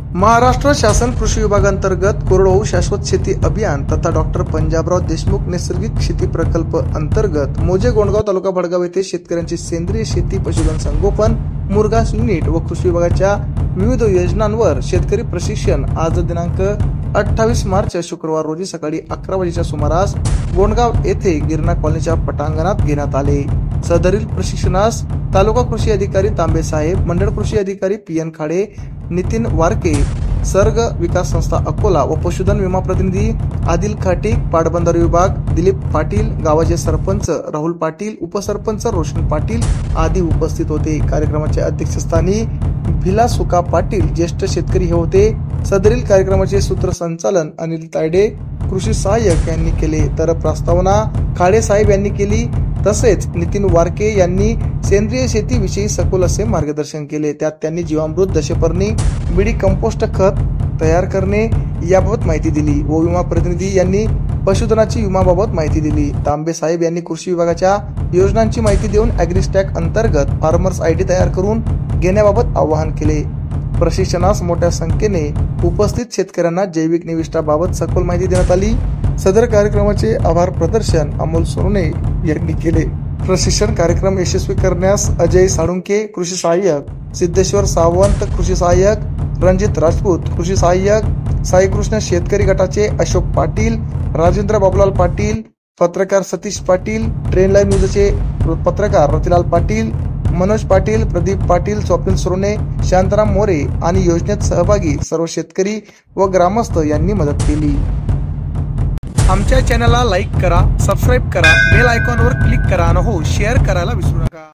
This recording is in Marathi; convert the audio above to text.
महाराष्ट्र शासन कृषी विभागांतर्गत कोरडवाहू शाश्वत शेती अभियान तथा डॉक्टर पंजाबराव देशमुख नैसर्गिक शेती प्रकल्प अंतर्गत मोजे गोंडगाव तालुका भडगाव येथे शेतकऱ्यांची सेंद्रिय शेती पशुधन संगोपन मुरघास युनिट व कृषी विभागाच्या विविध योजनांवर शेतकरी प्रशिक्षण आज दिनांक 28 मार्च शुक्रवार रोजी सकाळी 11 वाजेच्या सुमारास गोंडगाव येथे गिरणा कॉलनीच्या पटांगणात घेण्यात आले। सदरील प्रशिक्षणास तालुका कृषी अधिकारी तांबे साहेब, मंडळ कृषी अधिकारी पी.एन. खाडे, नितीन वारके, सर्ग विकास संस्था अकोला व पशुधन विमा प्रतिनिधी आदिल खाटीक, पाटबंधारे विभाग दिलीप पाटील, गावाचे सरपंच राहुल पाटील, उपसरपंच रोशन पाटील आदी उपस्थित होते। कार्यक्रमाच्या अध्यक्षस्थानी भिला सुका पाटील ज्येष्ठ शेतकरी हे होते। सदरील कार्यक्रमाचे सूत्रसंचालन अनिल तायडे कृषी सहाय्यक यांनी केले, तर प्रस्तावना खाडे साहेब यांनी केली। तसेच नितीन वारके यांनी सेंद्रिय शेतीविषयी सखोल असे मार्गदर्शन केले। त्यात त्यांनी जीवामृत, दशपर्णी, बिडी कंपोस्ट खत तयार करणे याबाबत माहिती दिली व विमा प्रतिनिधी यांनी पशुधनाची विमाबाबत माहिती दिली। तांबे साहेब यांनी कृषी विभागाच्या योजनांची माहिती देऊन ॲग्रीस्टॅक अंतर्गत फार्मर्स आयडी तयार करून घेण्याबाबत आवाहन केले। प्रशिक्षणास मोठ्या संख्येने उपस्थित शेतकऱ्यांना जैविक निविष्ठाबाबत सखोल माहिती देण्यात आली। सदर कार्यक्रमाचे आभार प्रदर्शन अमोल सोनोने यांनी केले। प्रशिक्षण कार्यक्रम यशस्वी करण्यास अजय साळुंके कृषी सहाय्यक, सिद्धेश्वर सावंत कृषी सहाय्यक, रणजित राजपूत कृषी सहाय्यक, साईकृष्ण शेतकरी गटाचे अशोक पाटील, राजेंद्र बाबूलाल पाटील, पत्रकार सतीश पाटील, ट्रेन लाईव्ह न्यूजचे पत्रकार रतिलाल पाटील, मनोज पाटील, प्रदीप पाटील, स्वप्नील सोनोने, शांताराम मोरे आणि योजनेत सहभागी सर्व शेतकरी व ग्रामस्थ यांनी मदत केली। आमच्या चॅनलला लाईक करा, सबस्क्राईब करा, बेल आयकॉनवर क्लिक करा आणि शेअर करायला विसरू नका।